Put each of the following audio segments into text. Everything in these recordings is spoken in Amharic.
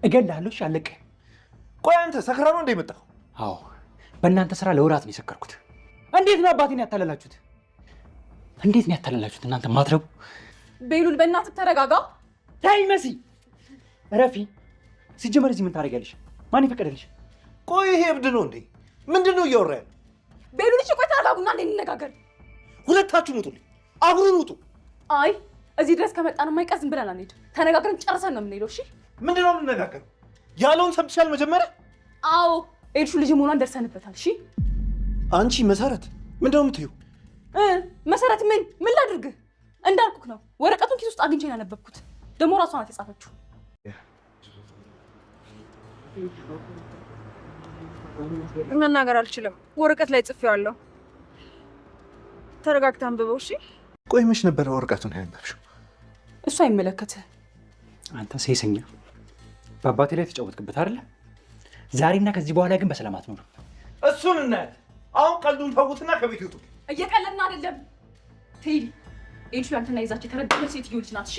እገልሃለሁ። እሺ አለቀ። ቆይ አንተ ሰክራ ነው እንደመጣው? አዎ በእናንተ ስራ ለወራት ነው የሰከርኩት። እንዴት ነው አባቴን ያታለላችሁት? እንዴት ነው ያታለላችሁት እናንተ ማትረቡ? ቤሉል በእናትህ ተረጋጋ። ታይ መሲ ረፊ፣ ሲጀመር እዚህ ምን ታደርጊያለሽ? ማን ይፈቀደልሽ? ቆይ ይሄ እብድ ነው እንዴ? ምንድን ነው እያወራ ያለው? ቤሉል እሺ ቆይ ተረጋጉና እንነጋገር። ሁለታችሁም ውጡልኝ፣ አብሩን ውጡ። አይ እዚህ ድረስ ከመጣን የማይቀር ዝም ብለን አንሄድ። ተነጋግረን ጨርሰን ነው የምንሄደው። እሺ ምንድን ነው የምንነጋገረው? ያለውን ሰምተሻል መጀመሪያ? አዎ ኤልሹ ልጅ መሆኗን ደርሰንበታል። እሺ አንቺ መሰረት ምንድን ነው የምትይው? መሰረት ምን ላድርግህ? እንዳልኩህ ነው። ወረቀቱን ኪስ ውስጥ አግኝቼ ነው ያነበብኩት። ደግሞ ራሷ ናት የጻፈችው። መናገር አልችልም። ወረቀት ላይ ጽፌዋለሁ። ተረጋግተህ አንብበው። እሺ ቆይ መች ነበረ ወረቀቱን ያነበብሽው? እሱ አይመለከትህ። አንተ ሴሰኛ፣ በአባቴ ላይ ተጫወትክበት አይደለ? ዛሬና ከዚህ በኋላ ግን በሰላም አትኖርም። እሱን እናያለን። አሁን ቀልዱን ተውትና ከቤት ይውጡ። እየቀለድን አይደለም ቴዲ። ኤልሹ ያንተና ይዛች የተረገመች ሴትዮ ልጅ ናት። እሺ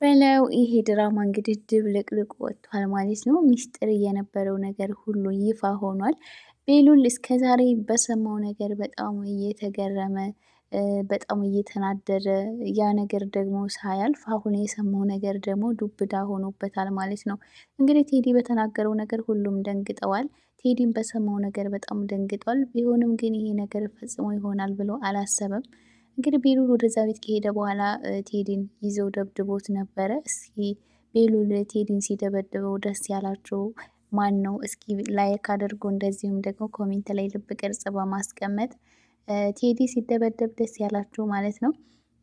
በለው። ይሄ ድራማ እንግዲህ ድብልቅልቅ ወጥቷል ማለት ነው። ሚስጥር የነበረው ነገር ሁሉ ይፋ ሆኗል። ቤሉል እስከዛሬ በሰማው ነገር በጣም እየተገረመ በጣም እየተናደረ፣ ያ ነገር ደግሞ ሳያልፍ አሁን የሰማው ነገር ደግሞ ዱብዳ ሆኖበታል ማለት ነው። እንግዲህ ቴዲ በተናገረው ነገር ሁሉም ደንግጠዋል። ቴዲም በሰማው ነገር በጣም ደንግጧል። ቢሆንም ግን ይሄ ነገር ፈጽሞ ይሆናል ብሎ አላሰበም። እንግዲህ ቤሉል ወደዛ ቤት ከሄደ በኋላ ቴዲን ይዘው ደብድቦት ነበረ። እስኪ ቤሉል ቴዲን ሲደበድበው ደስ ያላቸው ማን ነው? እስኪ ላይክ አድርጎ እንደዚሁም ደግሞ ኮሜንት ላይ ልብ ቅርጽ በማስቀመጥ ቴዲ ሲደበደብ ደስ ያላቸው ማለት ነው።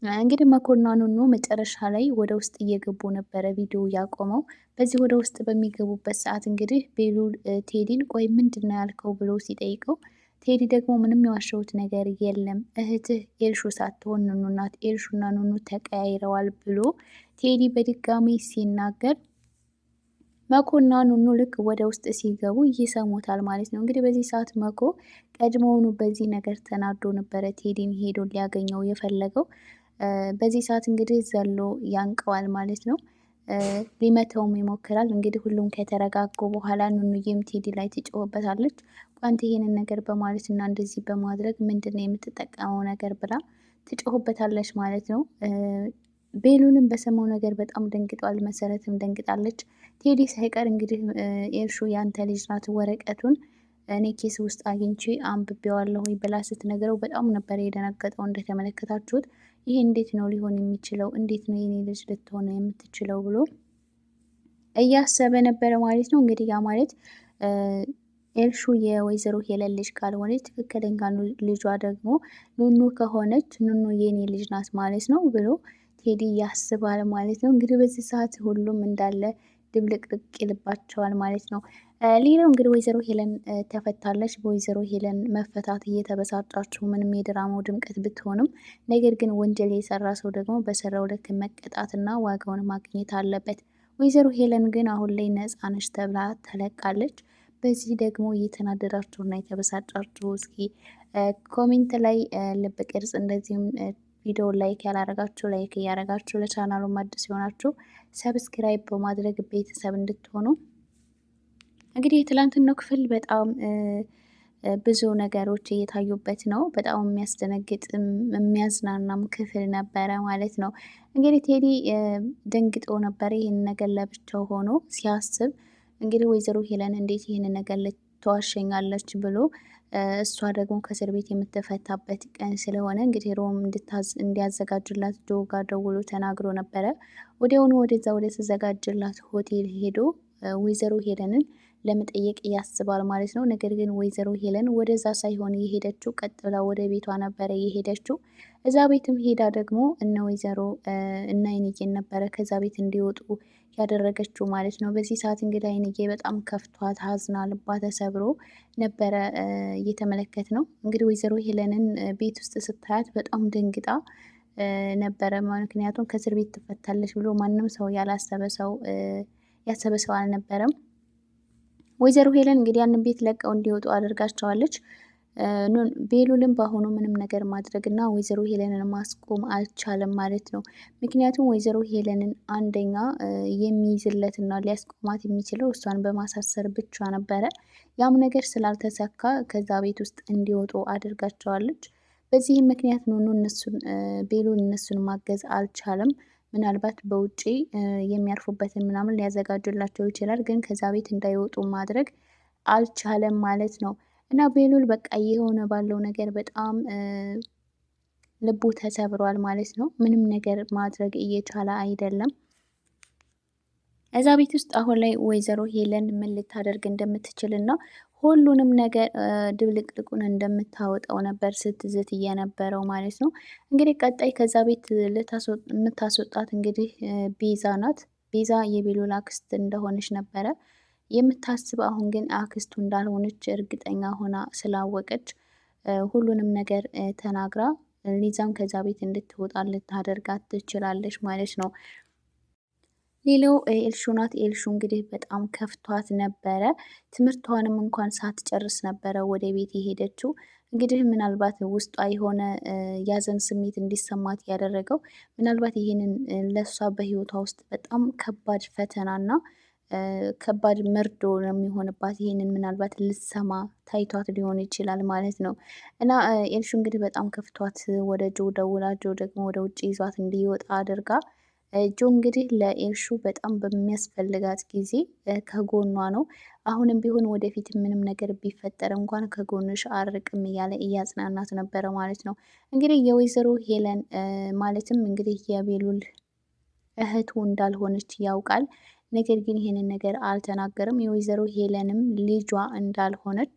እንግዲህ መኮንኑኑ መጨረሻ ላይ ወደ ውስጥ እየገቡ ነበረ ቪዲዮ ያቆመው። በዚህ ወደ ውስጥ በሚገቡበት ሰዓት እንግዲህ ቤሉል ቴዲን ቆይ ምንድን ነው ያልከው ብሎ ሲጠይቀው ቴዲ ደግሞ ምንም የዋሸሁት ነገር የለም እህትህ ኤልሹ ሳትሆን ኑኑ ናት፣ ኤልሹና ኑኑ ተቀያይረዋል ብሎ ቴዲ በድጋሚ ሲናገር መኮና ኑኑ ልክ ወደ ውስጥ ሲገቡ ይሰሙታል ማለት ነው። እንግዲህ በዚህ ሰዓት መኮ ቀድሞውኑ በዚህ ነገር ተናዶ ነበረ ቴዲን ሄዶ ሊያገኘው የፈለገው። በዚህ ሰዓት እንግዲህ ዘሎ ያንቀዋል ማለት ነው። ሊመተውም ይሞክራል። እንግዲህ ሁሉም ከተረጋጉ በኋላ ኑኑዬም ቴዲ ላይ ትጮህበታለች። ቋንት ይሄንን ነገር በማለት እና እንደዚህ በማድረግ ምንድነው የምትጠቀመው ነገር ብላ ትጮህበታለች ማለት ነው። ቤሉልም በሰማው ነገር በጣም ደንግጧል። መሰረትም ደንግጣለች። ቴዲ ሳይቀር እንግዲህ ኤልሹ ያንተ ልጅ ናት፣ ወረቀቱን እኔ ኬስ ውስጥ አግኝቼ አንብቤዋለሁ ብላ ስትነግረው በጣም ነበር የደነገጠው። እንደተመለከታችሁት ይሄ እንዴት ነው ሊሆን የሚችለው? እንዴት ነው የኔ ልጅ ልትሆን የምትችለው ብሎ እያሰበ ነበረ ማለት ነው። እንግዲህ ያ ማለት ኤልሹ የወይዘሮ ሄለን ልጅ ካልሆነች ትክክለኛ ልጇ ደግሞ ኑኑ ከሆነች ኑኑ የኔ ልጅ ናት ማለት ነው ብሎ ቴዲ ያስባል ማለት ነው። እንግዲህ በዚህ ሰዓት ሁሉም እንዳለ ድብልቅልቅ ይልባቸዋል ማለት ነው። ሌላው እንግዲህ ወይዘሮ ሄለን ተፈታለች። በወይዘሮ ሄለን መፈታት እየተበሳጫችሁ ምንም የድራማው ድምቀት ብትሆንም፣ ነገር ግን ወንጀል የሰራ ሰው ደግሞ በሰራው ልክ መቀጣትና ዋጋውን ማግኘት አለበት። ወይዘሮ ሄለን ግን አሁን ላይ ነፃ ነች ተብላ ተለቃለች። በዚህ ደግሞ እየተናደዳችሁና የተበሳጫችሁ እስኪ ኮሜንት ላይ ልብ ቅርጽ እንደዚሁም ቪዲዮ ላይክ ያላረጋችሁ ላይክ እያረጋችሁ ለቻናሉ አዲስ ሲሆናችሁ ሰብስክራይብ በማድረግ ቤተሰብ እንድትሆኑ። እንግዲህ የትላንትናው ክፍል በጣም ብዙ ነገሮች እየታዩበት ነው። በጣም የሚያስደነግጥ የሚያዝናናም ክፍል ነበረ ማለት ነው። እንግዲህ ቴዲ ደንግጦ ነበር ይህን ነገር ለብቻው ሆኖ ሲያስብ። እንግዲህ ወይዘሮ ሄለን እንዴት ይህን ነገር ልትዋሸኛለች ብሎ እሷ ደግሞ ከእስር ቤት የምትፈታበት ቀን ስለሆነ እንግዲህ ሮም እንዲያዘጋጅላት ጆ ጋር ደውሎ ተናግሮ ነበረ። ወዲያውኑ ወደዛ ወደ ተዘጋጅላት ሆቴል ሄዶ ወይዘሮ ሄለንን ለመጠየቅ ያስባል ማለት ነው። ነገር ግን ወይዘሮ ሄለን ወደዛ ሳይሆን የሄደችው ቀጥ ብላ ወደ ቤቷ ነበረ የሄደችው። እዛ ቤትም ሄዳ ደግሞ እነ ወይዘሮ እና አይንዬን ነበረ ከዛ ቤት እንዲወጡ ያደረገችው ማለት ነው። በዚህ ሰዓት እንግዲህ አይንዬ በጣም ከፍቷት ሀዝና ልባ ተሰብሮ ነበረ እየተመለከት ነው። እንግዲህ ወይዘሮ ሄለንን ቤት ውስጥ ስታያት በጣም ደንግጣ ነበረ። ምክንያቱም ከእስር ቤት ትፈታለች ብሎ ማንም ሰው ያሰበ ሰው አልነበረም። ወይዘሮ ሄለን እንግዲህ ያንን ቤት ለቀው እንዲወጡ አድርጋቸዋለች። ቤሉልም በአሁኑ ምንም ነገር ማድረግ እና ወይዘሮ ሄለንን ማስቆም አልቻለም ማለት ነው። ምክንያቱም ወይዘሮ ሄለንን አንደኛ የሚይዝለትና ሊያስቆማት የሚችለው እሷን በማሳሰር ብቻ ነበረ። ያም ነገር ስላልተሳካ ከዛ ቤት ውስጥ እንዲወጡ አድርጋቸዋለች። በዚህም ምክንያት ቤሉል እነሱን ማገዝ አልቻለም። ምናልባት በውጪ የሚያርፉበትን ምናምን ሊያዘጋጅላቸው ይችላል፣ ግን ከዛ ቤት እንዳይወጡ ማድረግ አልቻለም ማለት ነው። እና ቤሉል በቃ የሆነ ባለው ነገር በጣም ልቡ ተሰብሯል ማለት ነው። ምንም ነገር ማድረግ እየቻለ አይደለም። እዛ ቤት ውስጥ አሁን ላይ ወይዘሮ ሄለን ምን ልታደርግ እንደምትችል እና ሁሉንም ነገር ድብልቅልቁን እንደምታወጣው ነበር ስትዝት እየነበረው ማለት ነው። እንግዲህ ቀጣይ ከዛ ቤት የምታስወጣት እንግዲህ ቤዛ ናት። ቤዛ የቤሉል አክስት እንደሆነች ነበረ የምታስብ። አሁን ግን አክስቱ እንዳልሆነች እርግጠኛ ሆና ስላወቀች ሁሉንም ነገር ተናግራ ሊዛም ከዛ ቤት እንድትወጣ ልታደርጋት ትችላለች ማለት ነው። ሌላው ኤልሹ ናት። ኤልሹ እንግዲህ በጣም ከፍቷት ነበረ። ትምህርቷንም እንኳን ሳትጨርስ ነበረ ወደ ቤት የሄደችው። እንግዲህ ምናልባት ውስጧ የሆነ ያዘን ስሜት እንዲሰማት ያደረገው ምናልባት ይህንን ለሷ በህይወቷ ውስጥ በጣም ከባድ ፈተናና ከባድ መርዶ ነው የሚሆንባት። ይህንን ምናልባት ልትሰማ ታይቷት ሊሆን ይችላል ማለት ነው። እና ኤልሹ እንግዲህ በጣም ከፍቷት ወደ ጆ ደውላ፣ ጆ ደግሞ ወደ ውጭ ይዟት እንዲወጣ አድርጋ ጆ እንግዲህ ለኤልሹ በጣም በሚያስፈልጋት ጊዜ ከጎኗ ነው። አሁንም ቢሆን ወደፊት ምንም ነገር ቢፈጠር እንኳን ከጎንሽ አርቅም እያለ እያጽናናት ነበረ ማለት ነው። እንግዲህ የወይዘሮ ሄለን ማለትም እንግዲህ የቤሉል እህቱ እንዳልሆነች ያውቃል። ነገር ግን ይህንን ነገር አልተናገርም። የወይዘሮ ሄለንም ልጇ እንዳልሆነች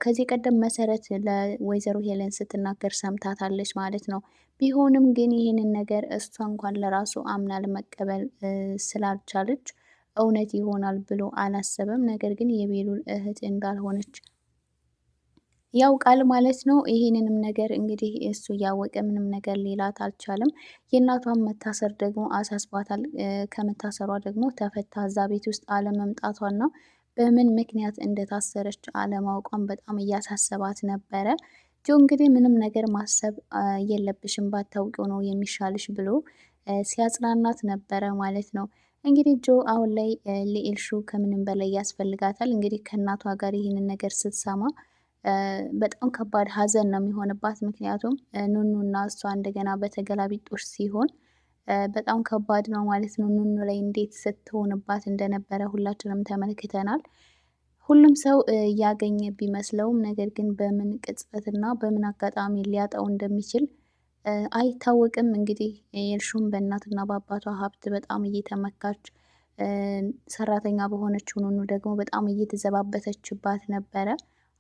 ከዚህ ቀደም መሰረት ለወይዘሮ ሄለን ስትናገር ሰምታታለች ማለት ነው። ቢሆንም ግን ይህንን ነገር እሷ እንኳን ለራሱ አምና ለመቀበል ስላልቻለች እውነት ይሆናል ብሎ አላሰበም። ነገር ግን የቤሉል እህት እንዳልሆነች ያውቃል ማለት ነው። ይህንንም ነገር እንግዲህ እሱ እያወቀ ምንም ነገር ሊላት አልቻለም። የእናቷን መታሰር ደግሞ አሳስቧታል። ከመታሰሯ ደግሞ ተፈታ እዛ ቤት ውስጥ አለመምጣቷና በምን ምክንያት እንደታሰረች አለማወቋን በጣም እያሳሰባት ነበረ። ጆ እንግዲህ ምንም ነገር ማሰብ የለብሽም ባታውቂው ነው የሚሻልሽ ብሎ ሲያጽናናት ነበረ ማለት ነው። እንግዲህ ጆ አሁን ላይ ለኤልሹ ከምንም በላይ ያስፈልጋታል። እንግዲህ ከእናቷ ጋር ይህንን ነገር ስትሰማ በጣም ከባድ ሐዘን ነው የሚሆንባት። ምክንያቱም ኑኑና እሷ እንደገና በተገላቢጦሽ ሲሆን በጣም ከባድ ነው ማለት ነው። ኑኑ ላይ እንዴት ስትሆንባት እንደነበረ ሁላችንም ተመልክተናል። ሁሉም ሰው ያገኘ ቢመስለውም ነገር ግን በምን ቅጽበትና በምን አጋጣሚ ሊያጣው እንደሚችል አይታወቅም። እንግዲህ ኤልሹም በእናትና በአባቷ ሀብት በጣም እየተመካች ሰራተኛ በሆነችው ኑኑ ደግሞ በጣም እየተዘባበተችባት ነበረ።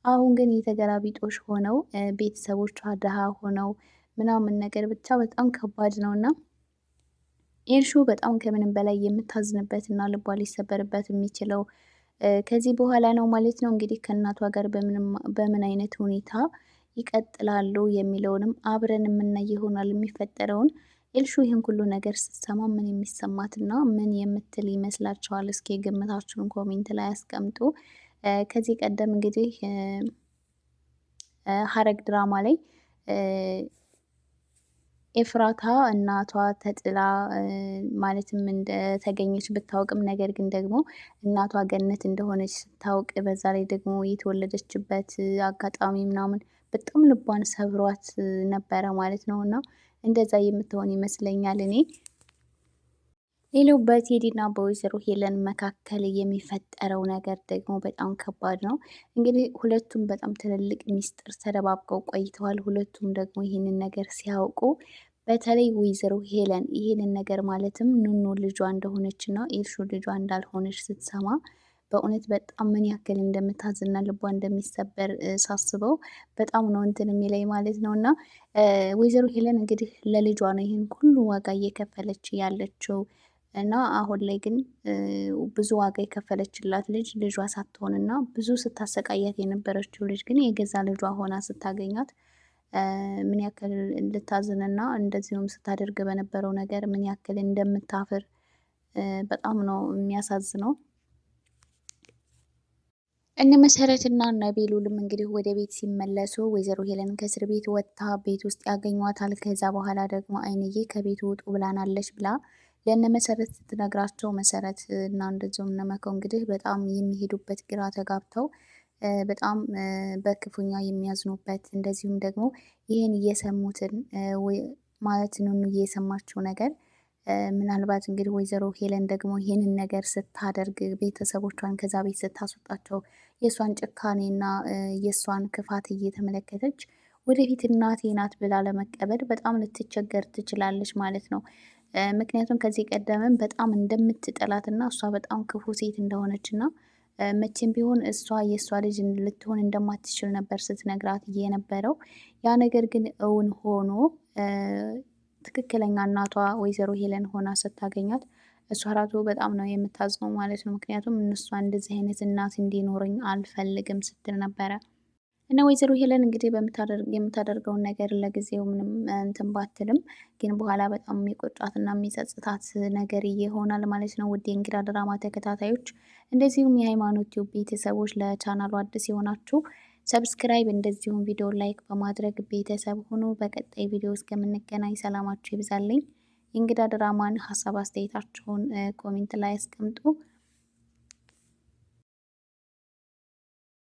አሁን ግን የተገላቢጦሽ ሆነው ቤተሰቦቿ ድሃ ሆነው ምናምን ነገር ብቻ በጣም ከባድ ነው እና ኤልሹ በጣም ከምንም በላይ የምታዝንበት እና ልቧ ሊሰበርበት የሚችለው ከዚህ በኋላ ነው ማለት ነው። እንግዲህ ከእናቷ ጋር በምን አይነት ሁኔታ ይቀጥላሉ የሚለውንም አብረን የምናይ ይሆናል የሚፈጠረውን። ኤልሹ ይህን ሁሉ ነገር ስትሰማ ምን የሚሰማትና ምን የምትል ይመስላችኋል? እስኪ ግምታችሁን ኮሜንት ላይ አስቀምጡ። ከዚህ ቀደም እንግዲህ ሐረግ ድራማ ላይ ኤፍራታ እናቷ ተጥላ ማለትም እንደተገኘች ብታውቅም ነገር ግን ደግሞ እናቷ ገነት እንደሆነች ስታውቅ በዛ ላይ ደግሞ የተወለደችበት አጋጣሚ ምናምን በጣም ልቧን ሰብሯት ነበረ ማለት ነው። እና እንደዛ የምትሆን ይመስለኛል እኔ። ሌላው በቴዲና በወይዘሮ ሄለን መካከል የሚፈጠረው ነገር ደግሞ በጣም ከባድ ነው። እንግዲህ ሁለቱም በጣም ትልልቅ ሚስጥር ተደባብቀው ቆይተዋል። ሁለቱም ደግሞ ይህንን ነገር ሲያውቁ በተለይ ወይዘሮ ሄለን ይህንን ነገር ማለትም ኑኑ ልጇ እንደሆነችና ኤልሹ ልጇ እንዳልሆነች ስትሰማ በእውነት በጣም ምን ያክል እንደምታዝና ልቧ እንደሚሰበር ሳስበው በጣም ነው እንትን የሚለኝ ማለት ነው። እና ወይዘሮ ሄለን እንግዲህ ለልጇ ነው ይህን ሁሉ ዋጋ እየከፈለች ያለችው እና አሁን ላይ ግን ብዙ ዋጋ የከፈለችላት ልጇ ሳትሆንና ብዙ ስታሰቃያት የነበረችው ልጅ ግን የገዛ ልጇ ሆና ስታገኛት ምን ያክል ልታዝንና እንደዚሁም ስታደርግ በነበረው ነገር ምን ያክል እንደምታፍር በጣም ነው የሚያሳዝነው። እነ መሰረትና እነ ቤሉልም እንግዲህ ወደ ቤት ሲመለሱ ወይዘሮ ሄለን ከእስር ቤት ወጥታ ቤት ውስጥ ያገኟታል። ከዛ በኋላ ደግሞ አይንዬ ከቤት ውጡ ብላናለች ብላ ለእነ መሰረት ስትነግራቸው መሰረት እና እንደዚሁም እነ መከው እንግዲህ በጣም የሚሄዱበት ግራ ተጋብተው በጣም በክፉኛ የሚያዝኑበት እንደዚሁም ደግሞ ይህን እየሰሙትን ማለት ኑኑ እየሰማችው ነገር ምናልባት እንግዲህ ወይዘሮ ሄለን ደግሞ ይህንን ነገር ስታደርግ ቤተሰቦቿን ከዛ ቤት ስታስወጣቸው የእሷን ጭካኔና የእሷን ክፋት እየተመለከተች ወደፊት እናቴ ናት ብላ ለመቀበል በጣም ልትቸገር ትችላለች ማለት ነው። ምክንያቱም ከዚህ ቀደምም በጣም እንደምትጠላትና እሷ በጣም ክፉ ሴት እንደሆነችና መቼም ቢሆን እሷ የእሷ ልጅ ልትሆን እንደማትችል ነበር ስትነግራት የነበረው። ያ ነገር ግን እውን ሆኖ ትክክለኛ እናቷ ወይዘሮ ሄለን ሆና ስታገኛት እሷ ራሱ በጣም ነው የምታዝነው ማለት ነው። ምክንያቱም እነሷ እንደዚህ አይነት እናት እንዲኖረኝ አልፈልግም ስትል ነበረ። እና ወይዘሮ ሄለን እንግዲህ የምታደርገውን ነገር ለጊዜው ምንም እንትን ባትልም ግን በኋላ በጣም የሚቆጫትና የሚጸጽታት ነገር ይሆናል ማለት ነው። ውድ የእንግዳ ድራማ ተከታታዮች እንደዚሁም የሃይማኖት ቲዩብ ቤተሰቦች ለቻናሉ አዲስ የሆናችሁ ሰብስክራይብ እንደዚሁም ቪዲዮ ላይክ በማድረግ ቤተሰብ ሆኖ በቀጣይ ቪዲዮ እስከምንገናኝ ሰላማችሁ ይብዛልኝ። የእንግዳ ድራማን ሀሳብ አስተያየታችሁን ኮሜንት ላይ አስቀምጡ።